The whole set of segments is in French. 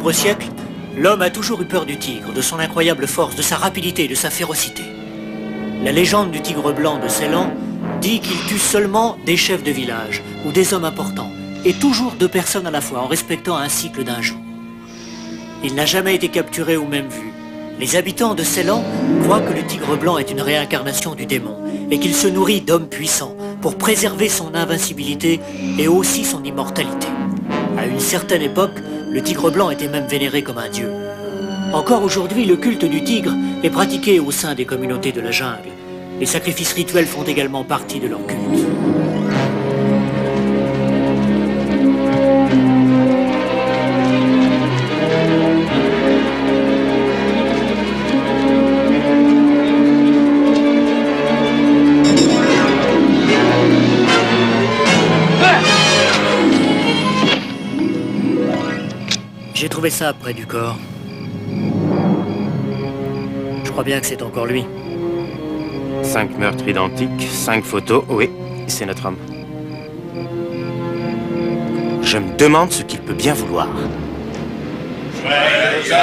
nombreux siècles, l'homme a toujours eu peur du tigre, de son incroyable force, de sa rapidité et de sa férocité. La légende du tigre blanc de Ceylan dit qu'il tue seulement des chefs de village ou des hommes importants, et toujours 2 personnes à la fois, en respectant un cycle d'1 jour. Il n'a jamais été capturé ou même vu. Les habitants de Ceylan croient que le tigre blanc est une réincarnation du démon et qu'il se nourrit d'hommes puissants pour préserver son invincibilité et aussi son immortalité. À une certaine époque, le tigre blanc était même vénéré comme un dieu. Encore aujourd'hui, le culte du tigre est pratiqué au sein des communautés de la jungle. Les sacrifices rituels font également partie de leur culte. J'ai trouvé ça près du corps. Je crois bien que c'est encore lui. 5 meurtres identiques, 5 photos, oui, c'est notre homme. Je me demande ce qu'il peut bien vouloir. Joyeux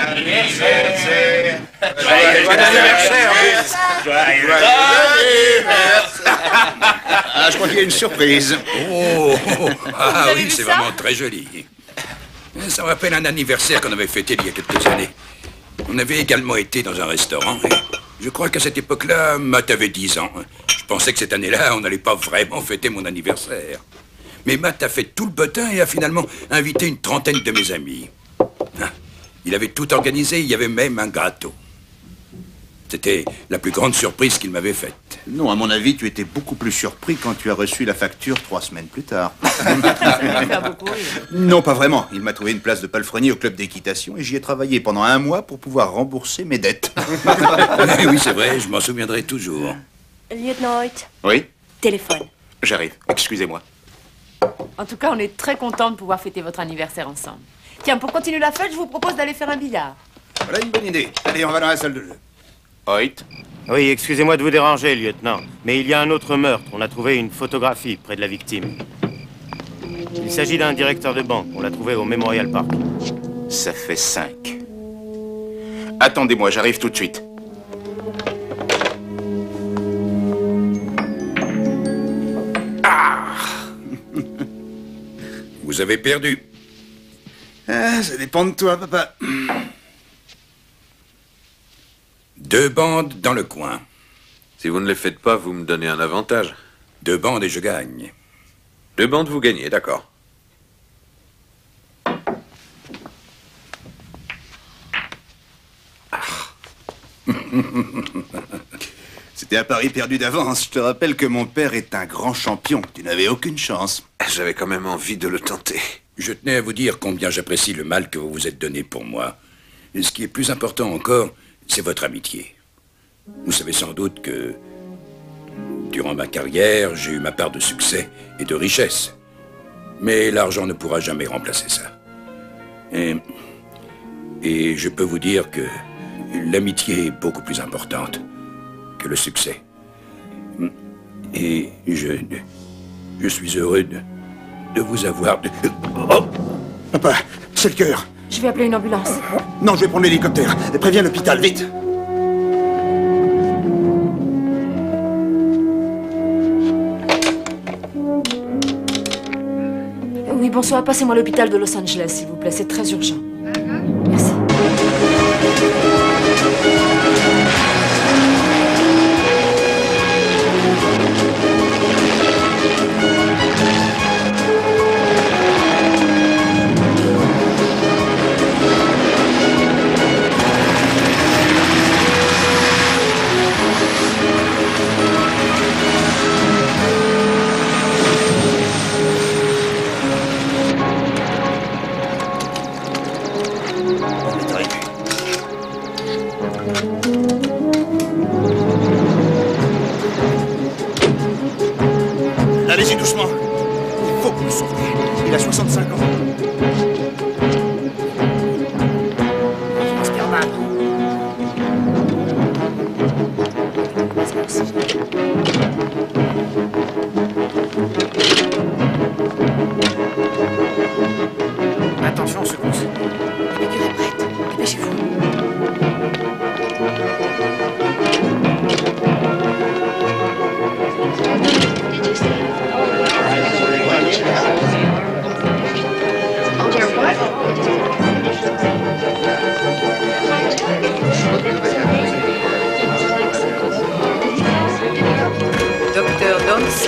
anniversaire! Joyeux anniversaire! Joyeux anniversaire! Ah, je crois qu'il y a une surprise. Oh, ah oui, c'est vraiment très joli. Ça me rappelle un anniversaire qu'on avait fêté il y a quelques années. On avait également été dans un restaurant et je crois qu'à cette époque-là, Matt avait 10 ans. Je pensais que cette année-là, on n'allait pas vraiment fêter mon anniversaire. Mais Matt a fait tout le bottin et a finalement invité une trentaine de mes amis. Il avait tout organisé, il y avait même un gâteau. C'était la plus grande surprise qu'il m'avait faite. Non, à mon avis, tu étais beaucoup plus surpris quand tu as reçu la facture 3 semaines plus tard. Ça lui fait beaucoup rire. Non, pas vraiment. Il m'a trouvé une place de palefrenier au club d'équitation et j'y ai travaillé pendant 1 mois pour pouvoir rembourser mes dettes. Oui, c'est vrai, je m'en souviendrai toujours. Lieutenant Hoyt. Oui, Téléphone. j'arrive. Excusez-moi. En tout cas, on est très contents de pouvoir fêter votre anniversaire ensemble. Tiens, pour continuer la fête, je vous propose d'aller faire un billard. Voilà une bonne idée. Allez, on va dans la salle de jeu. Hoyt. Oui, excusez-moi de vous déranger, lieutenant, mais il y a un autre meurtre. On a trouvé une photographie près de la victime. Il s'agit d'un directeur de banque. On l'a trouvé au Memorial Park. Ça fait 5. Attendez-moi, j'arrive tout de suite. Vous avez perdu. Ah, ça dépend de toi, papa. 2 bandes dans le coin. Si vous ne les faites pas, vous me donnez un avantage. 2 bandes et je gagne. 2 bandes, vous gagnez, d'accord. C'était un pari perdu d'avance. Je te rappelle que mon père est un grand champion. Tu n'avais aucune chance. J'avais quand même envie de le tenter. Je tenais à vous dire combien j'apprécie le mal que vous vous êtes donné pour moi. Et ce qui est plus important encore, c'est votre amitié. Vous savez sans doute que, durant ma carrière, j'ai eu ma part de succès et de richesse. Mais l'argent ne pourra jamais remplacer ça. Et je peux vous dire que l'amitié est beaucoup plus importante que le succès. Et je suis heureux de vous avoir... Oh! Papa, c'est le cœur. Je vais appeler une ambulance. Non, je vais prendre l'hélicoptère. Préviens l'hôpital, vite. Oui, bonsoir. Passez-moi à l'hôpital de Los Angeles, s'il vous plaît. C'est très urgent. Merci.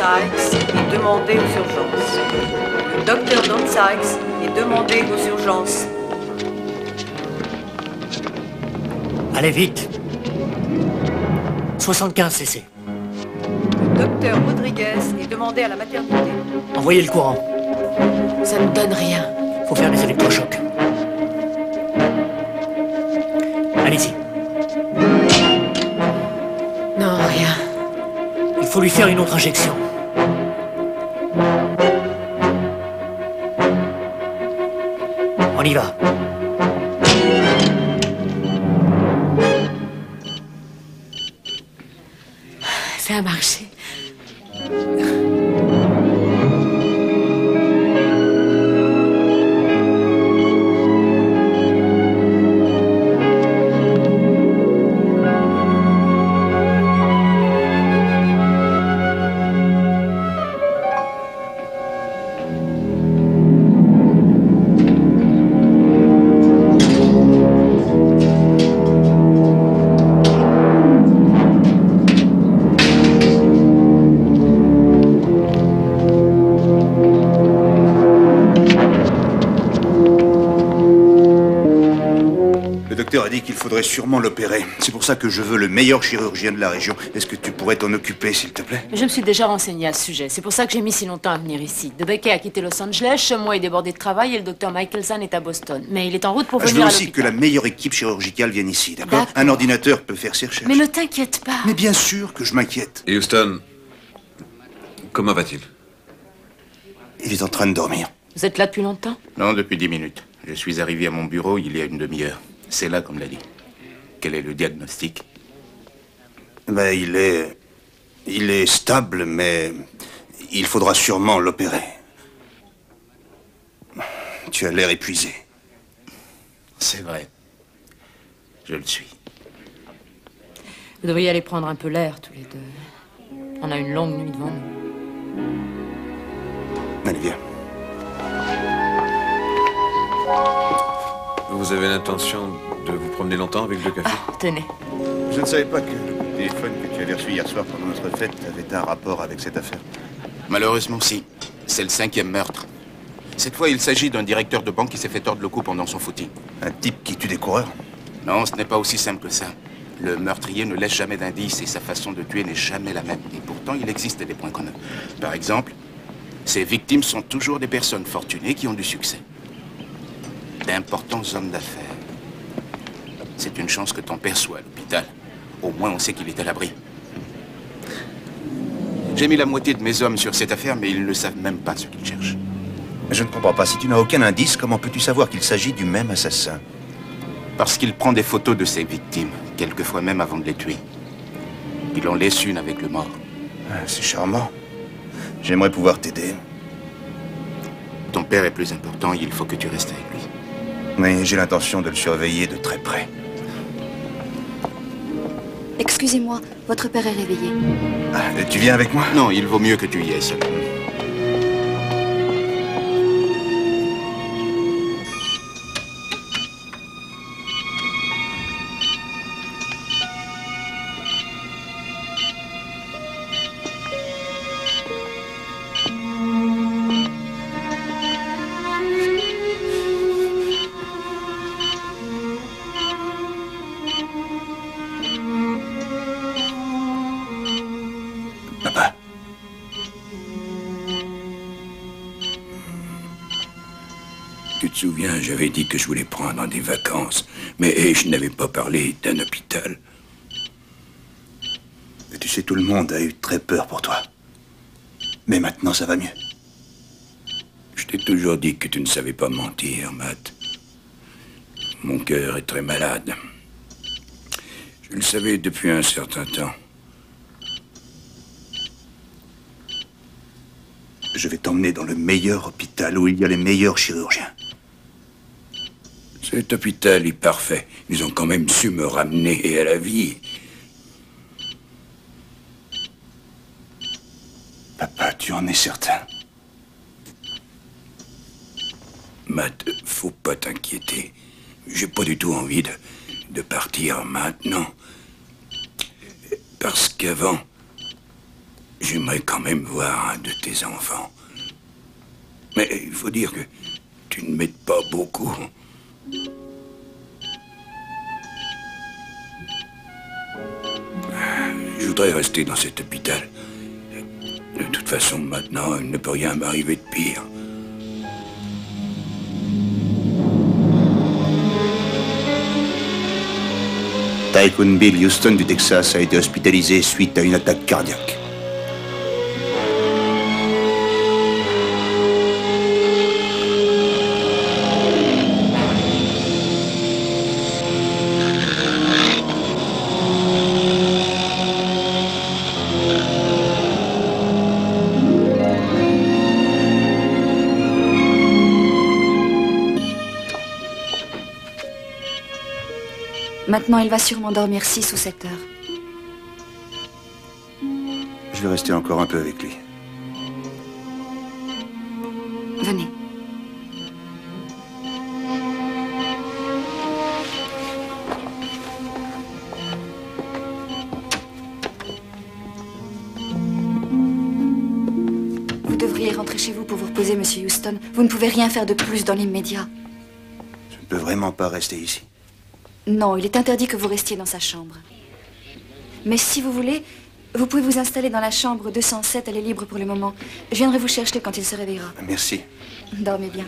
Sykes est demandé aux urgences. Le docteur Don Sykes est demandé aux urgences. Allez vite. 75 cc. Le docteur Rodriguez est demandé à la maternité. Envoyez le courant. Ça ne donne rien. Faut faire des électrochocs. Allez-y. Non, rien. Il faut lui faire une autre injection. On y va. Ça a marché. Qu'il faudrait sûrement l'opérer. C'est pour ça que je veux le meilleur chirurgien de la région. Est-ce que tu pourrais t'en occuper, s'il te plaît? Je me suis déjà renseignée à ce sujet. C'est pour ça que j'ai mis si longtemps à venir ici. De Becker a quitté Los Angeles, moi est débordé de travail et le docteur Michelson est à Boston. Mais il est en route pour venir à l'hôpital. Je veux aussi que la meilleure équipe chirurgicale vienne ici, d'accord? Un ordinateur peut faire ses recherches. Mais ne t'inquiète pas. Mais bien sûr que je m'inquiète. Houston, comment va-t-il? Il est en train de dormir. Vous êtes là depuis longtemps? Non, depuis 10 minutes. Je suis arrivé à mon bureau il y a une demi-heure. C'est là qu'on me l'a dit. Quel est le diagnostic? Ben, il est stable, mais il faudra sûrement l'opérer. Tu as l'air épuisé. C'est vrai. Je le suis. Vous devriez aller prendre un peu l'air, tous les deux. On a une longue nuit devant nous. Allez, viens. Vous avez l'intention de vous promener longtemps avec le café? Ah, tenez. Je ne savais pas que le téléphone que tu avais reçu hier soir pendant notre fête avait un rapport avec cette affaire. Malheureusement, si. C'est le 5e meurtre. Cette fois, il s'agit d'un directeur de banque qui s'est fait tordre le cou pendant son footing. Un type qui tue des coureurs? Non, ce n'est pas aussi simple que ça. Le meurtrier ne laisse jamais d'indices et sa façon de tuer n'est jamais la même. Et pourtant, il existe des points communs. Par exemple, ses victimes sont toujours des personnes fortunées qui ont du succès. D'importants hommes d'affaires. C'est une chance que ton père soit à l'hôpital. Au moins, on sait qu'il est à l'abri. J'ai mis la moitié de mes hommes sur cette affaire, mais ils ne savent même pas ce qu'ils cherchent. Je ne comprends pas. Si tu n'as aucun indice, comment peux-tu savoir qu'il s'agit du même assassin? Parce qu'il prend des photos de ses victimes, quelquefois même avant de les tuer. Il en laisse une avec le mort. Ah, c'est charmant. J'aimerais pouvoir t'aider. Ton père est plus important, il faut que tu restes avec lui. Mais j'ai l'intention de le surveiller de très près. Excusez-moi, votre père est réveillé. Ah, tu viens avec moi? Non, il vaut mieux que tu y ailles seul. Papa. Tu te souviens, j'avais dit que je voulais prendre des vacances, mais je n'avais pas parlé d'un hôpital. Et tu sais, tout le monde a eu très peur pour toi. Mais maintenant, ça va mieux. Je t'ai toujours dit que tu ne savais pas mentir, Matt. Mon cœur est très malade. Je le savais depuis un certain temps. Je vais t'emmener dans le meilleur hôpital où il y a les meilleurs chirurgiens. Cet hôpital est parfait. Ils ont quand même su me ramener à la vie. Papa, tu en es certain? Matt, faut pas t'inquiéter. J'ai pas du tout envie de partir maintenant. Parce qu'avant, j'aimerais quand même voir un de tes enfants. Mais il faut dire que tu ne m'aides pas beaucoup. Je voudrais rester dans cet hôpital. De toute façon, maintenant, il ne peut rien m'arriver de pire. Tycoon Bill Houston du Texas a été hospitalisé suite à une attaque cardiaque. Maintenant, il va sûrement dormir 6 ou 7 heures. Je vais rester encore un peu avec lui. Venez. Vous devriez rentrer chez vous pour vous reposer, Monsieur Houston. Vous ne pouvez rien faire de plus dans l'immédiat. Je ne peux vraiment pas rester ici. Non, il est interdit que vous restiez dans sa chambre. Mais si vous voulez, vous pouvez vous installer dans la chambre 207, elle est libre pour le moment. Je viendrai vous chercher quand il se réveillera. Merci. Dormez bien.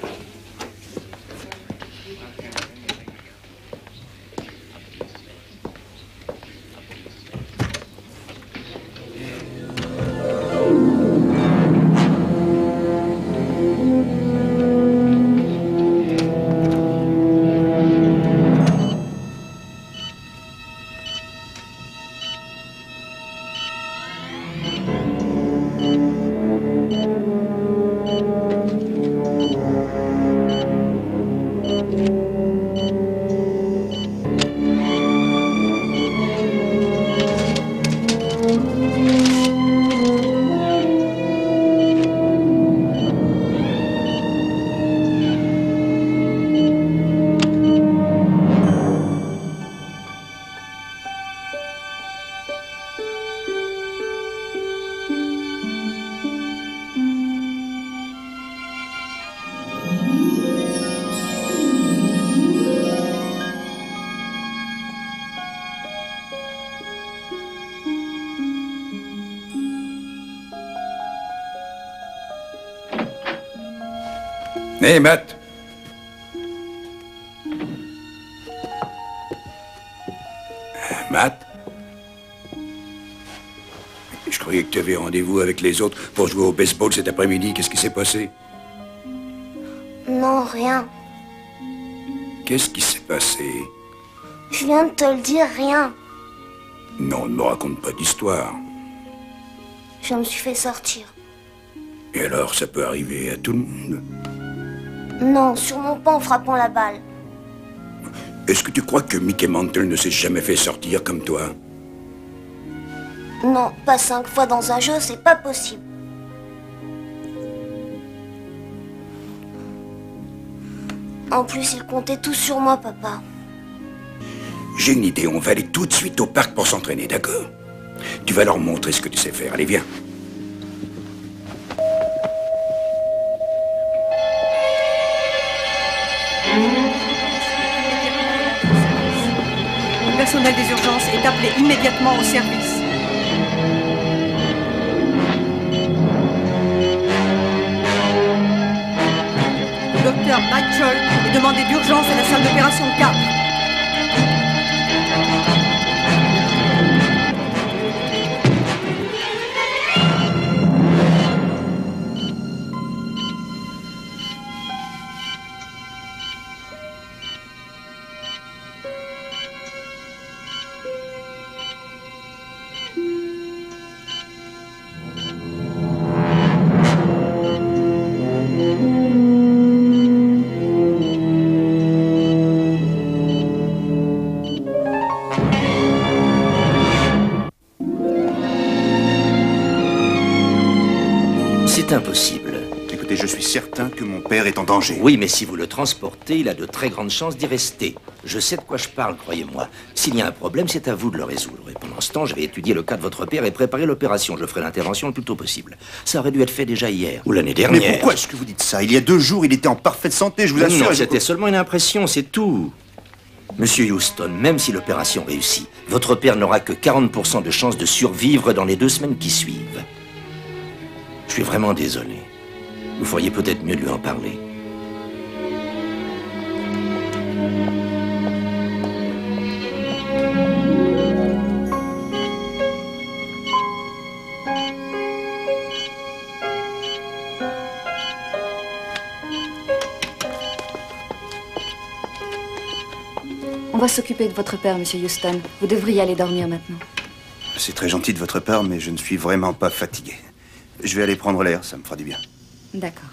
Hé, Matt. Matt? Je croyais que tu avais rendez-vous avec les autres pour jouer au baseball cet après-midi. Qu'est-ce qui s'est passé? Non, rien. Qu'est-ce qui s'est passé? Je viens de te le dire, rien. Non, ne me raconte pas d'histoire. Je me suis fait sortir. Et alors, ça peut arriver à tout le monde? Non, sûrement pas en frappant la balle. Est-ce que tu crois que Mickey Mantle ne s'est jamais fait sortir comme toi? Non, pas 5 fois dans un jeu, c'est pas possible. En plus, ils comptaient tous sur moi, papa. J'ai une idée, on va aller tout de suite au parc pour s'entraîner, d'accord? Tu vas leur montrer ce que tu sais faire. Allez, viens. Le personnel des urgences est appelé immédiatement au service. Le docteur Mitchell est demandé d'urgence à la salle d'opération 4. C'est impossible. Écoutez, je suis certain que mon père est en danger. Oui, mais si vous le transportez, il a de très grandes chances d'y rester. Je sais de quoi je parle, croyez-moi. S'il y a un problème, c'est à vous de le résoudre. Et pendant ce temps, je vais étudier le cas de votre père et préparer l'opération. Je ferai l'intervention le plus tôt possible. Ça aurait dû être fait déjà hier, ou l'année dernière. Mais pourquoi est-ce que vous dites ça? Il y a 2 jours, il était en parfaite santé, je vous assure. Non, c'était seulement une impression, c'est tout. Monsieur Houston, même si l'opération réussit, votre père n'aura que 40% de chances de survivre dans les 2 semaines qui suivent. Je suis vraiment désolé. Vous feriez peut-être mieux de lui en parler. On va s'occuper de votre père, monsieur Houston. Vous devriez aller dormir maintenant. C'est très gentil de votre part, mais je ne suis vraiment pas fatigué. Je vais aller prendre l'air, ça me fera du bien. D'accord.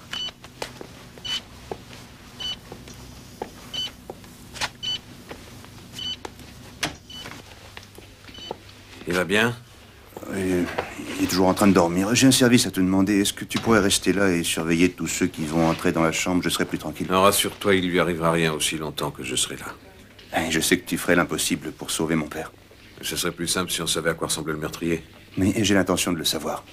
Il va bien? Il est toujours en train de dormir. J'ai un service à te demander. Est-ce que tu pourrais rester là et surveiller tous ceux qui vont entrer dans la chambre? Je serai plus tranquille. Non, rassure-toi, il lui arrivera rien aussi longtemps que je serai là. Je sais que tu ferais l'impossible pour sauver mon père. Ce serait plus simple si on savait à quoi ressemblait le meurtrier. Mais j'ai l'intention de le savoir.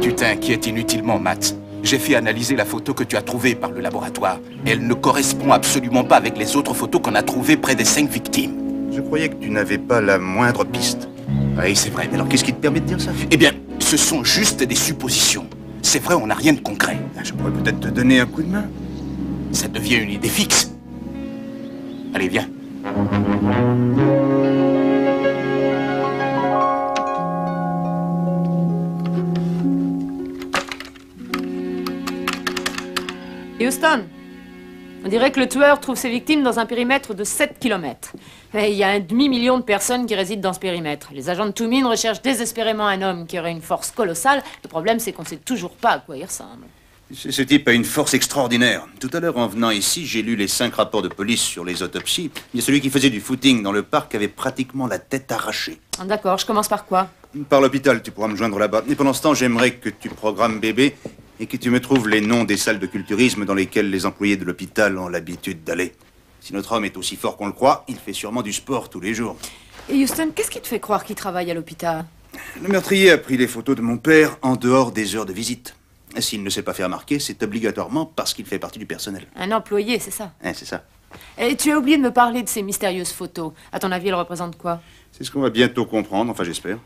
Tu t'inquiètes inutilement, Matt. J'ai fait analyser la photo que tu as trouvée par le laboratoire. Elle ne correspond absolument pas avec les autres photos qu'on a trouvées près des 5 victimes. Je croyais que tu n'avais pas la moindre piste. Oui, c'est vrai. Alors qu'est-ce qui te permet de dire ça? Eh bien, ce sont juste des suppositions. C'est vrai, on n'a rien de concret. Je pourrais peut-être te donner un coup de main. Ça devient une idée fixe. Allez, viens. Houston, on dirait que le tueur trouve ses victimes dans un périmètre de 7 km. Et il y a 1,5 million de personnes qui résident dans ce périmètre. Les agents de Toomin recherchent désespérément un homme qui aurait une force colossale. Le problème, c'est qu'on ne sait toujours pas à quoi il ressemble. Ce type a une force extraordinaire. Tout à l'heure, en venant ici, j'ai lu les 5 rapports de police sur les autopsies. Il y a celui qui faisait du footing dans le parc avait pratiquement la tête arrachée. D'accord, je commence par quoi? Par l'hôpital, tu pourras me joindre là-bas. Et pendant ce temps, j'aimerais que tu programmes bébé et que tu me trouves les noms des salles de culturisme dans lesquelles les employés de l'hôpital ont l'habitude d'aller. Si notre homme est aussi fort qu'on le croit, il fait sûrement du sport tous les jours. Et Houston, qu'est-ce qui te fait croire qu'il travaille à l'hôpital? Le meurtrier a pris les photos de mon père en dehors des heures de visite. S'il ne s'est pas fait remarquer, c'est obligatoirement parce qu'il fait partie du personnel. Un employé, c'est ça? C'est ça. Et tu as oublié de me parler de ces mystérieuses photos. À ton avis, elles représentent quoi? C'est ce qu'on va bientôt comprendre, enfin j'espère.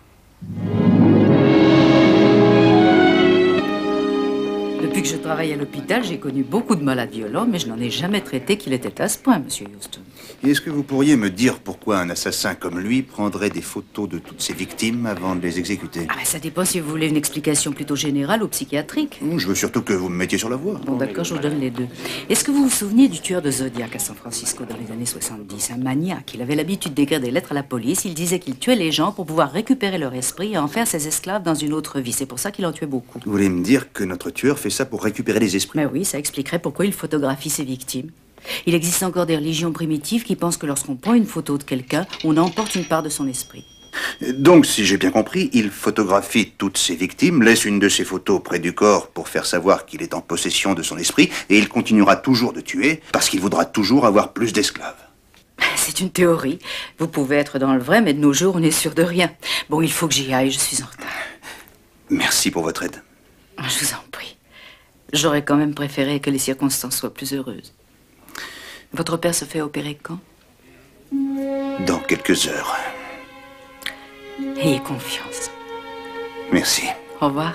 Depuis que je travaille à l'hôpital, j'ai connu beaucoup de malades violents, mais je n'en ai jamais traité qu'il était à ce point, monsieur Houston. Et est-ce que vous pourriez me dire pourquoi un assassin comme lui prendrait des photos de toutes ses victimes avant de les exécuter? Ça dépend si vous voulez une explication plutôt générale ou psychiatrique. Je veux surtout que vous me mettiez sur la voie. Bon, d'accord, je vous donne les deux. Est-ce que vous vous souvenez du tueur de Zodiac à San Francisco dans les années 70? Un maniaque. Il avait l'habitude d'écrire des lettres à la police. Il disait qu'il tuait les gens pour pouvoir récupérer leur esprit et en faire ses esclaves dans une autre vie. C'est pour ça qu'il en tuait beaucoup. Vous voulez me dire que notre tueur fait ça pour récupérer les esprits? Mais oui, ça expliquerait pourquoi il photographie ses victimes. Il existe encore des religions primitives qui pensent que lorsqu'on prend une photo de quelqu'un, on emporte une part de son esprit. Donc, si j'ai bien compris, il photographie toutes ses victimes, laisse une de ses photos près du corps pour faire savoir qu'il est en possession de son esprit, et il continuera toujours de tuer parce qu'il voudra toujours avoir plus d'esclaves. C'est une théorie. Vous pouvez être dans le vrai, mais de nos jours, on n'est sûr de rien. Bon, il faut que j'y aille, je suis en retard. Merci pour votre aide. Je vous en prie. J'aurais quand même préféré que les circonstances soient plus heureuses. Votre père se fait opérer quand? Dans quelques heures. Ayez confiance. Merci. Au revoir.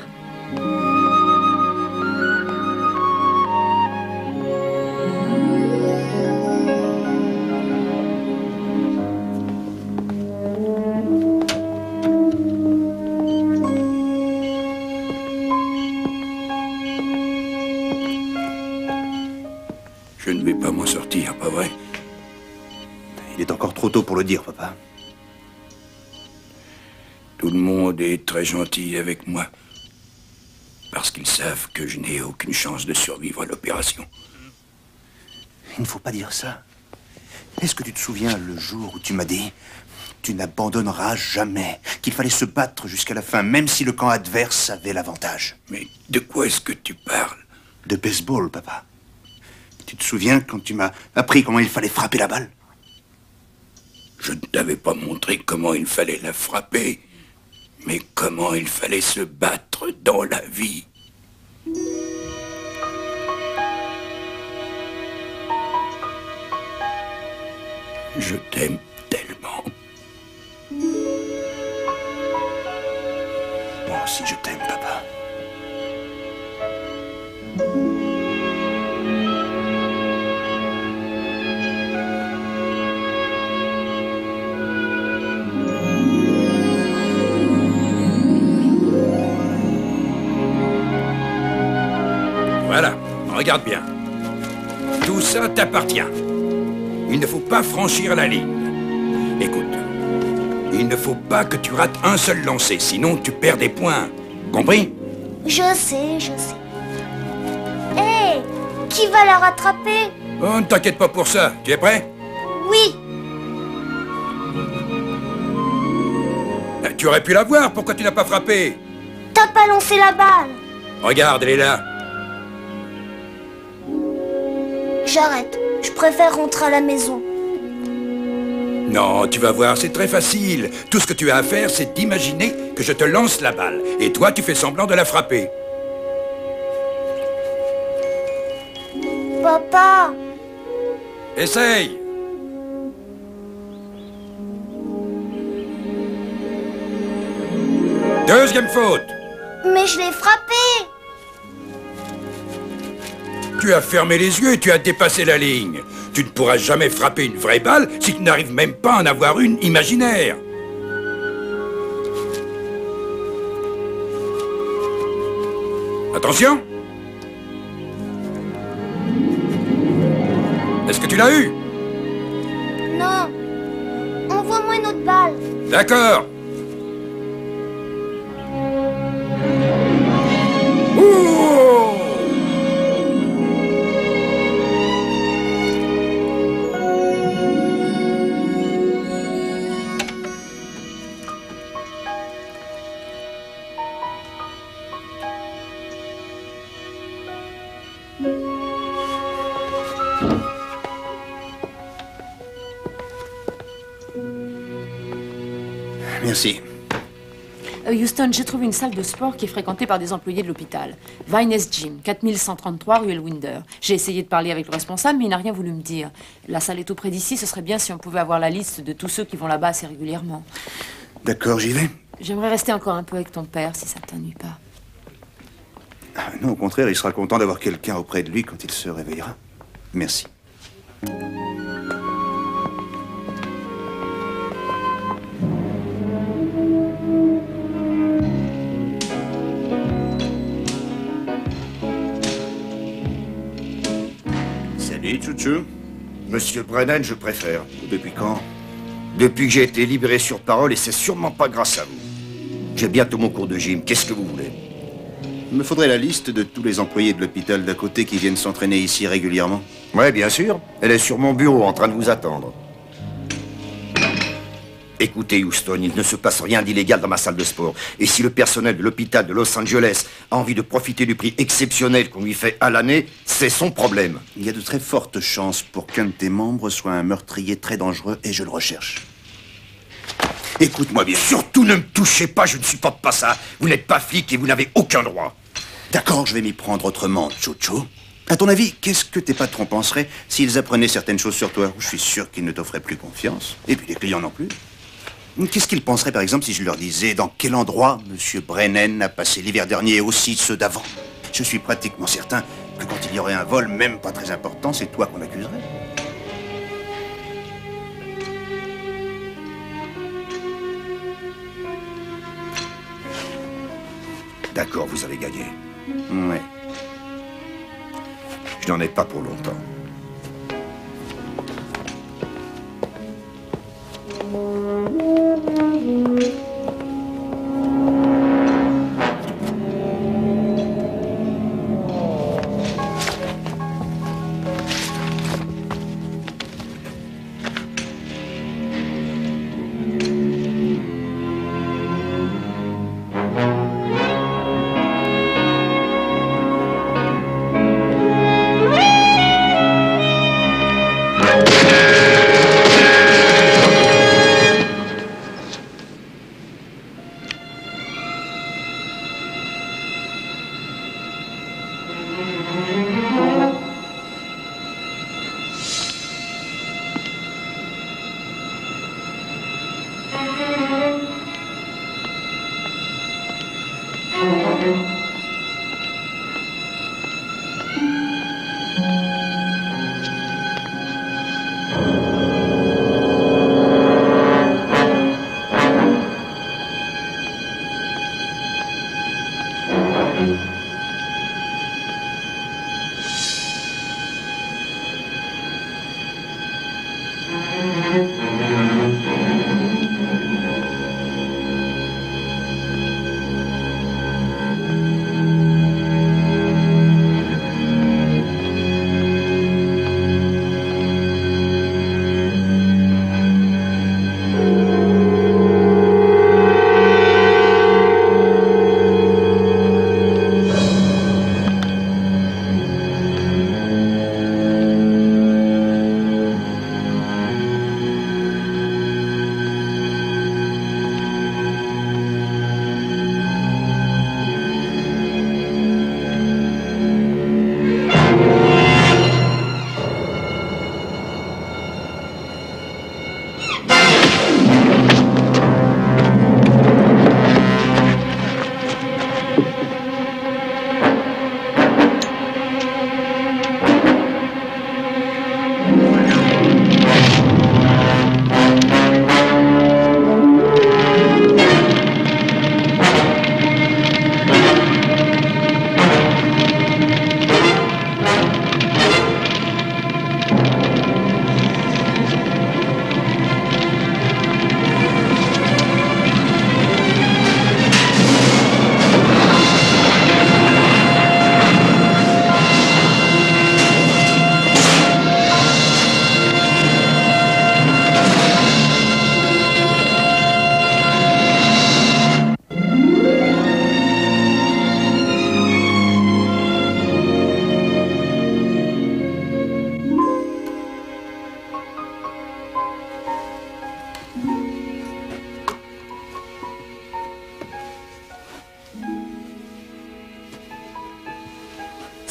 Je ne vais pas m'en sortir, pas vrai? Il est encore trop tôt pour le dire, papa. Tout le monde est très gentil avec moi. Parce qu'ils savent que je n'ai aucune chance de survivre à l'opération. Il ne faut pas dire ça. Est-ce que tu te souviens le jour où tu m'as dit tu n'abandonneras jamais, qu'il fallait se battre jusqu'à la fin, même si le camp adverse avait l'avantage. Mais de quoi est-ce que tu parles? De baseball, papa. Tu te souviens quand tu m'as appris comment il fallait frapper la balle? Je ne t'avais pas montré comment il fallait la frapper, mais comment il fallait se battre dans la vie. Je t'aime tellement. Moi aussi, je t'aime, papa. Voilà, regarde bien. Tout ça t'appartient. Il ne faut pas franchir la ligne. Écoute, il ne faut pas que tu rates un seul lancer, sinon tu perds des points. Compris? Je sais, je sais. Hé, qui va la rattraper? Oh, ne t'inquiète pas pour ça. Tu es prêt? Oui. Tu aurais pu la voir, pourquoi tu n'as pas frappé? T'as pas lancé la balle. Regarde, elle est là. J'arrête. Je préfère rentrer à la maison. Non, tu vas voir, c'est très facile. Tout ce que tu as à faire, c'est d'imaginer que je te lance la balle. Et toi, tu fais semblant de la frapper. Papa! Essaye! Deuxième faute! Mais je l'ai frappé! Tu as fermé les yeux et tu as dépassé la ligne. Tu ne pourras jamais frapper une vraie balle si tu n'arrives même pas à en avoir une imaginaire. Attention! Est-ce que tu l'as eu? Non. Envoie-moi une autre balle. D'accord. Merci. Houston, j'ai trouvé une salle de sport qui est fréquentée par des employés de l'hôpital. Vines Gym, 4133 rue Elwinder. J'ai essayé de parler avec le responsable, mais il n'a rien voulu me dire. La salle est tout près d'ici, ce serait bien si on pouvait avoir la liste de tous ceux qui vont là-bas assez régulièrement. D'accord, j'y vais. J'aimerais rester encore un peu avec ton père, si ça ne t'ennuie pas. Ah, non, au contraire, il sera content d'avoir quelqu'un auprès de lui quand il se réveillera. Merci. Salut, Chouchou. Monsieur Brennan, je préfère. Depuis quand? Depuis que j'ai été libéré sur parole, et c'est sûrement pas grâce à vous. J'ai bientôt mon cours de gym. Qu'est-ce que vous voulez? Il me faudrait la liste de tous les employés de l'hôpital d'à côté qui viennent s'entraîner ici régulièrement. Ouais, bien sûr. Elle est sur mon bureau en train de vous attendre. Écoutez, Houston, il ne se passe rien d'illégal dans ma salle de sport. Et si le personnel de l'hôpital de Los Angeles a envie de profiter du prix exceptionnel qu'on lui fait à l'année, c'est son problème. Il y a de très fortes chances pour qu'un de tes membres soit un meurtrier très dangereux et je le recherche. Écoute-moi bien. Surtout ne me touchez pas, je ne supporte pas ça. Vous n'êtes pas flic et vous n'avez aucun droit. D'accord, je vais m'y prendre autrement, Chouchou. À ton avis, qu'est-ce que tes patrons penseraient s'ils apprenaient certaines choses sur toi? Je suis sûr qu'ils ne t'offraient plus confiance. Et puis les clients non plus. Qu'est-ce qu'ils penseraient, par exemple, si je leur disais dans quel endroit M. Brennan a passé l'hiver dernier et aussi ceux d'avant? Je suis pratiquement certain que quand il y aurait un vol, même pas très important, c'est toi qu'on accuserait. D'accord, vous avez gagné. Ouais. Je n'en ai pas pour longtemps.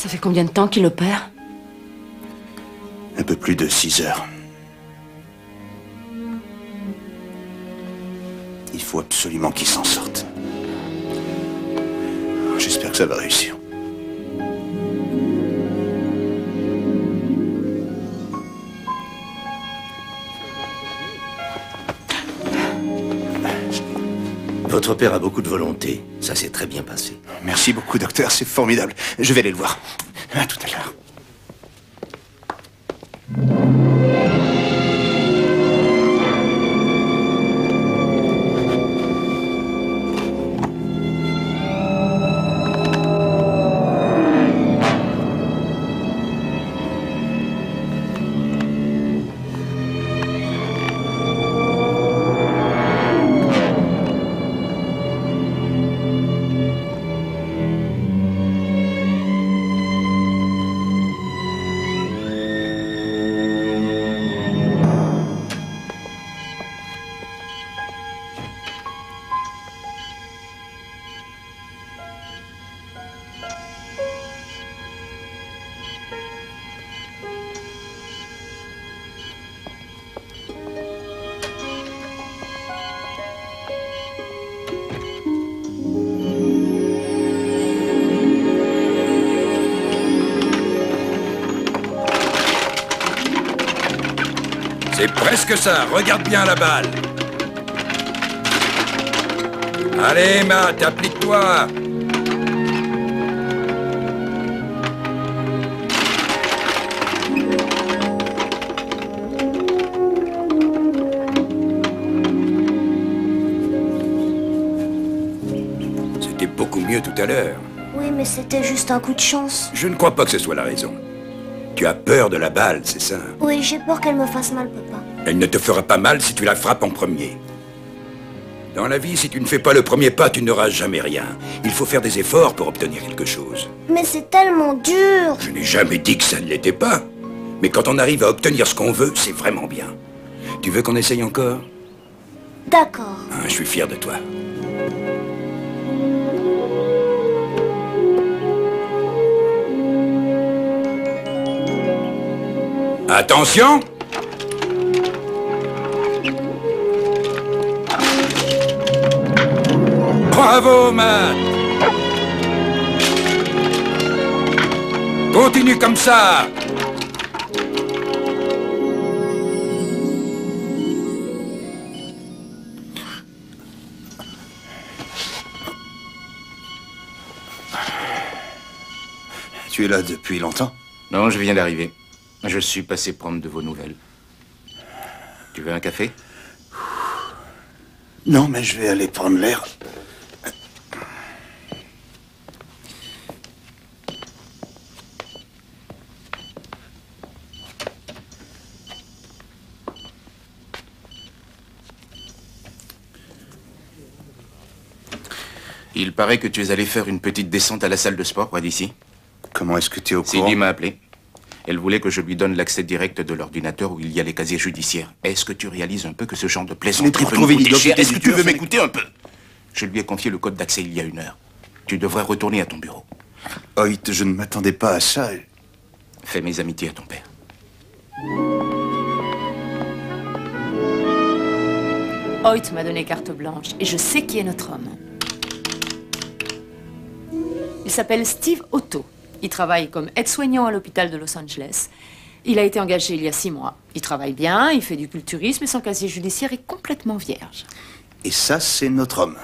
Ça fait combien de temps qu'il opère? Un peu plus de 6 heures. Il faut absolument qu'il s'en sorte. J'espère que ça va réussir. Votre père a beaucoup de volonté. Ça s'est très bien passé. Merci beaucoup, docteur. C'est formidable. Je vais aller le voir. À tout à l'heure. C'est presque ça, regarde bien la balle. Allez, Matt, applique-toi. C'était beaucoup mieux tout à l'heure. Oui, mais c'était juste un coup de chance. Je ne crois pas que ce soit la raison. Tu as peur de la balle, c'est ça? Oui, j'ai peur qu'elle me fasse mal, papa. Elle ne te fera pas mal si tu la frappes en premier. Dans la vie, si tu ne fais pas le premier pas, tu n'auras jamais rien. Il faut faire des efforts pour obtenir quelque chose. Mais c'est tellement dur. Je n'ai jamais dit que ça ne l'était pas. Mais quand on arrive à obtenir ce qu'on veut, c'est vraiment bien. Tu veux qu'on essaye encore? D'accord. Ah, je suis fier de toi. Attention! Bravo, Matt! Continue comme ça! Tu es là depuis longtemps? Non, je viens d'arriver. Je suis passé prendre de vos nouvelles. Tu veux un café? Non, mais je vais aller prendre l'air. Il paraît que tu es allé faire une petite descente à la salle de sport près d'ici. Comment est-ce que tu es au courant? Cindy m'a appelé. Elle voulait que je lui donne l'accès direct de l'ordinateur où il y a les casiers judiciaires. Est-ce que tu réalises un peu que ce genre de plaisanterie peut nous coûter cher? Est-ce que tu veux m'écouter un peu? Je lui ai confié le code d'accès il y a 1 heure. Tu devrais retourner à ton bureau. Hoyt, je ne m'attendais pas à ça. Fais mes amitiés à ton père. Hoyt m'a donné carte blanche et je sais qui est notre homme. Il s'appelle Steve Otto. Il travaille comme aide-soignant à l'hôpital de Los Angeles. Il a été engagé il y a 6 mois. Il travaille bien, il fait du culturisme et son casier judiciaire est complètement vierge. Et ça, c'est notre homme.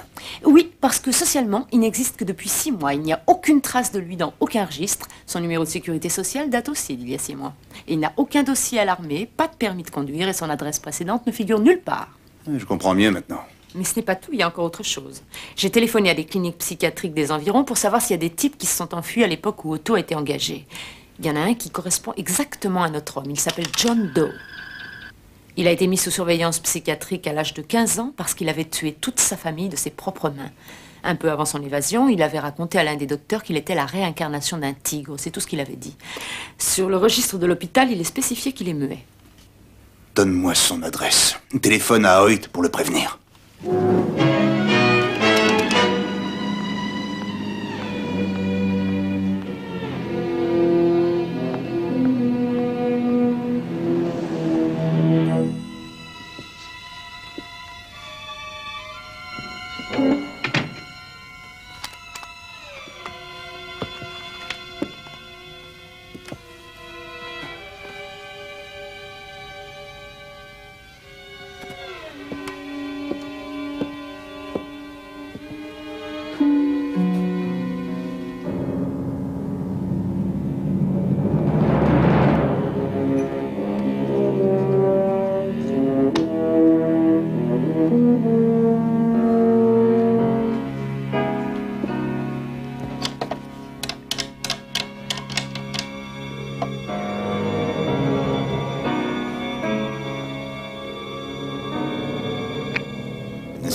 Oui, parce que socialement, il n'existe que depuis 6 mois. Il n'y a aucune trace de lui dans aucun registre. Son numéro de sécurité sociale date aussi d'il y a 6 mois. Et il n'a aucun dossier à l'armée, pas de permis de conduire et son adresse précédente ne figure nulle part. Je comprends mieux maintenant. Mais ce n'est pas tout, il y a encore autre chose. J'ai téléphoné à des cliniques psychiatriques des environs pour savoir s'il y a des types qui se sont enfuis à l'époque où Otto a été engagé. Il y en a un qui correspond exactement à notre homme. Il s'appelle John Doe. Il a été mis sous surveillance psychiatrique à l'âge de 15 ans parce qu'il avait tué toute sa famille de ses propres mains. Un peu avant son évasion, il avait raconté à l'un des docteurs qu'il était la réincarnation d'un tigre. C'est tout ce qu'il avait dit. Sur le registre de l'hôpital, il est spécifié qu'il est muet. Donne-moi son adresse. Téléphone à Hoyt pour le prévenir.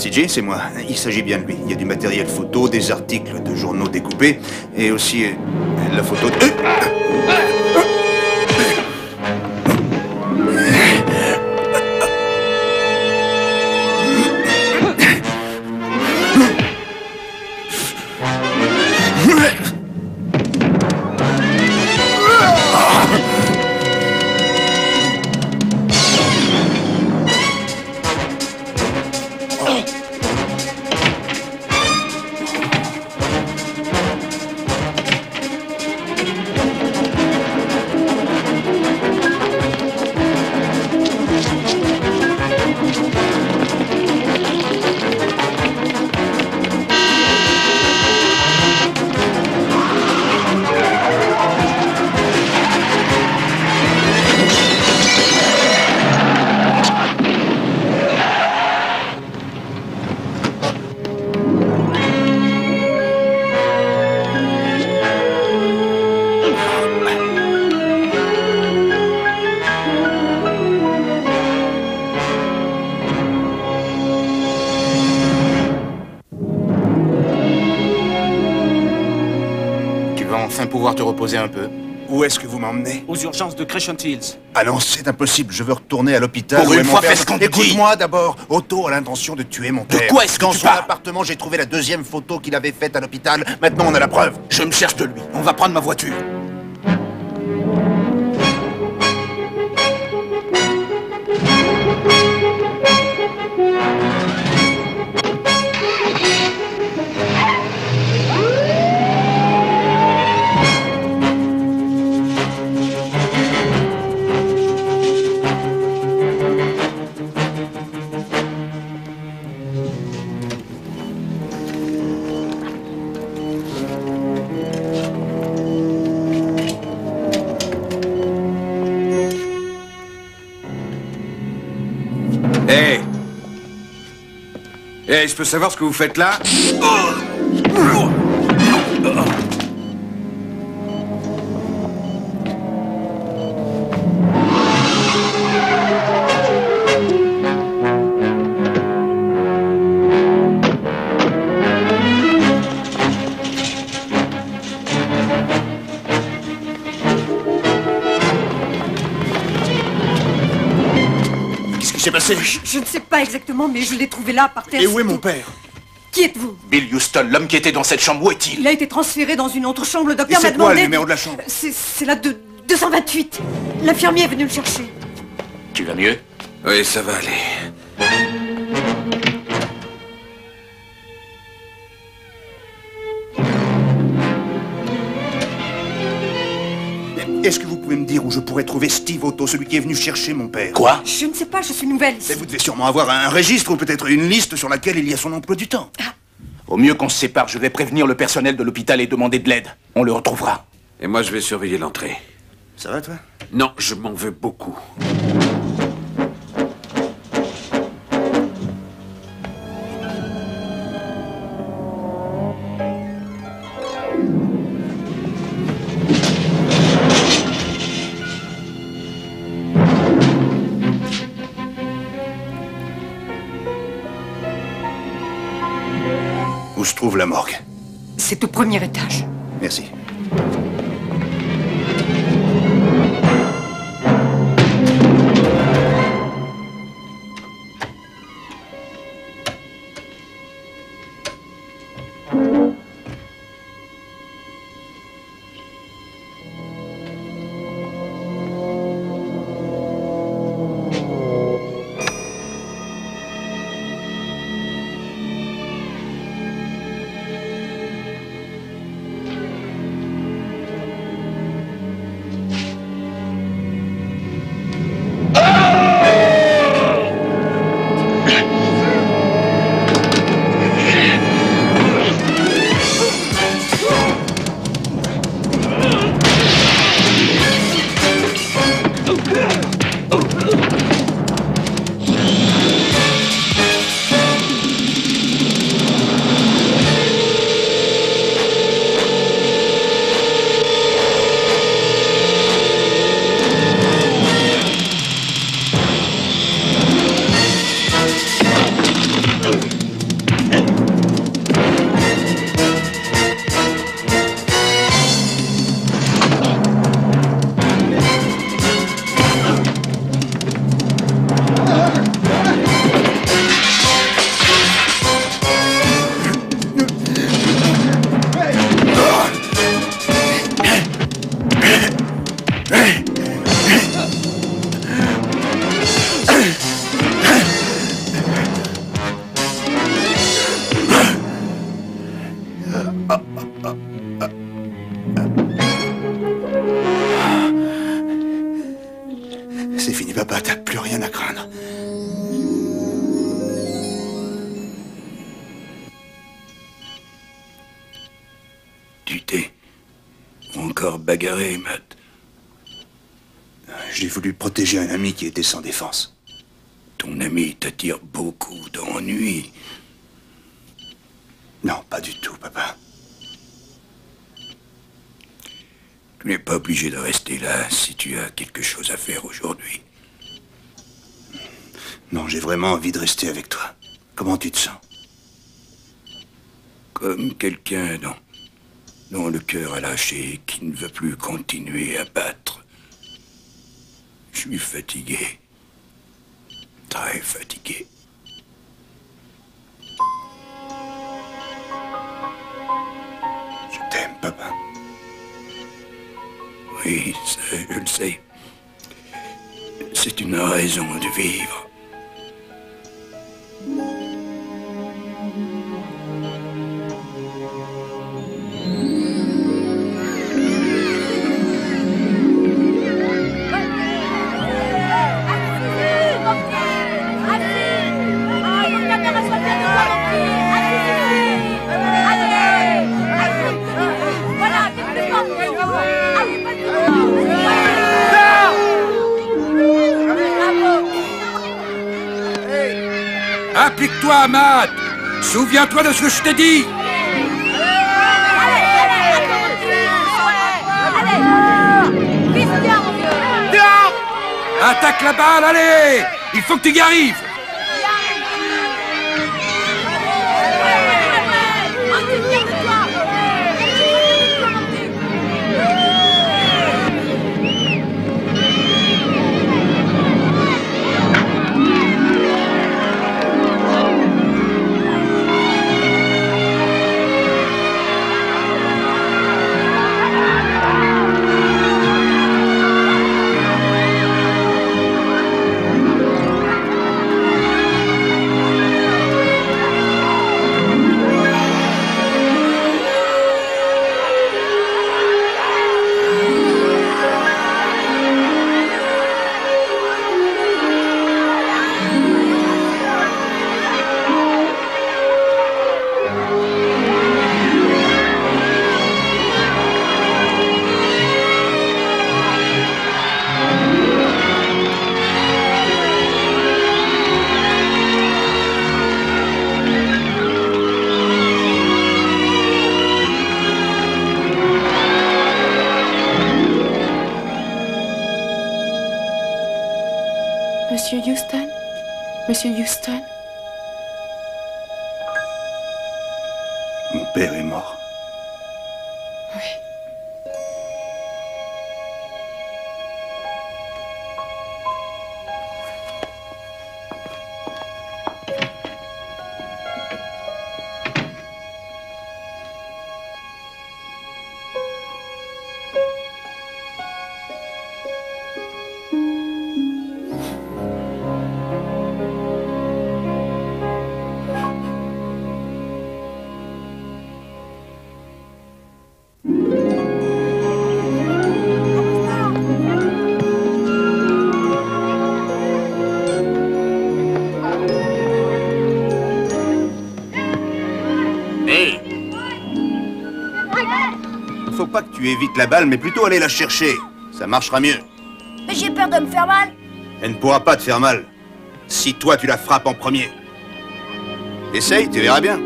CJ, c'est moi. Il s'agit bien de lui. Il y a du matériel photo, des articles de journaux découpés, et aussi la photo de... Pouvoir te reposer un peu. Où est-ce que vous m'emmenez? Aux urgences de Crescent Hills. Ah non, c'est impossible. Je veux retourner à l'hôpital. Pour une fois, fais ce qu'on te dit. Écoute-moi d'abord. Otto a l'intention de tuer mon père. De quoi est-ce que Dans tu son parles? appartement, j'ai trouvé la deuxième photo qu'il avait faite à l'hôpital. Maintenant, on a la preuve. Je me cherche de lui. On va prendre ma voiture. Je peux savoir ce que vous faites là? Qu'est-ce qui s'est passé? Je ne sais pas exactement, mais je l'ai trouvé là, par terre. Et où est mon père? Qui êtes-vous? Bill Houston, l'homme qui était dans cette chambre, où est-il? Il a été transféré dans une autre chambre. Le Et docteur m'a c'est quoi demandé... le numéro de la chambre? C'est la 228. L'infirmier est venu le chercher. Tu vas mieux? Oui, ça va aller. Est-ce que vous pouvez me dire où je pourrais trouver Steve Otto, celui qui est venu chercher mon père? Quoi? Je ne sais pas, je suis nouvelle ici. Mais vous devez sûrement avoir un registre ou peut-être une liste sur laquelle il y a son emploi du temps. Au mieux qu'on se sépare, je vais prévenir le personnel de l'hôpital et demander de l'aide. On le retrouvera. Et moi, je vais surveiller l'entrée. Ça va, toi? Non, je m'en veux beaucoup. Où se trouve la morgue? C'est au premier étage. Merci. C'est fini, papa, t'as plus rien à craindre. Tu t'es encore bagarré, Matt. J'ai voulu protéger un ami qui était sans défense. Ton ami t'attire beaucoup d'ennuis. Non, pas du tout, papa. Tu n'es pas obligé de rester là si tu as quelque chose à faire aujourd'hui. Non, j'ai vraiment envie de rester avec toi. Comment tu te sens? Comme quelqu'un dont le cœur a lâché et qui ne veut plus continuer à battre. Je suis fatigué. Très fatigué. Je t'aime, papa. Oui, ça, je le sais. C'est une raison de vivre. Applique-toi, Matt! Souviens-toi de ce que je t'ai dit! Attaque la balle, allez! Il faut que tu y arrives! Monsieur Houston? Monsieur Houston? Mon père est mort. Oui. Faut pas que tu évites la balle, mais plutôt aller la chercher. Ça marchera mieux. Mais j'ai peur de me faire mal. Elle ne pourra pas te faire mal. Si toi, tu la frappes en premier. Essaye, tu verras bien.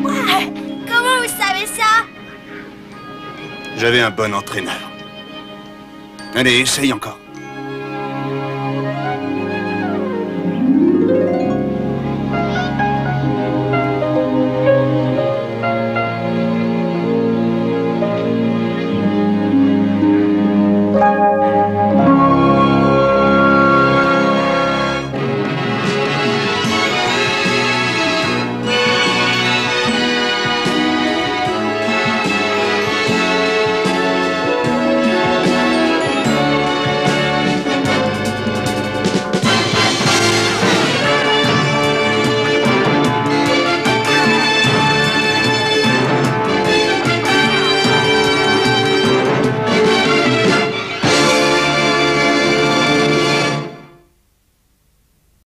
Ouais, comment vous savez ça? J'avais un bon entraîneur. Allez, essaye encore.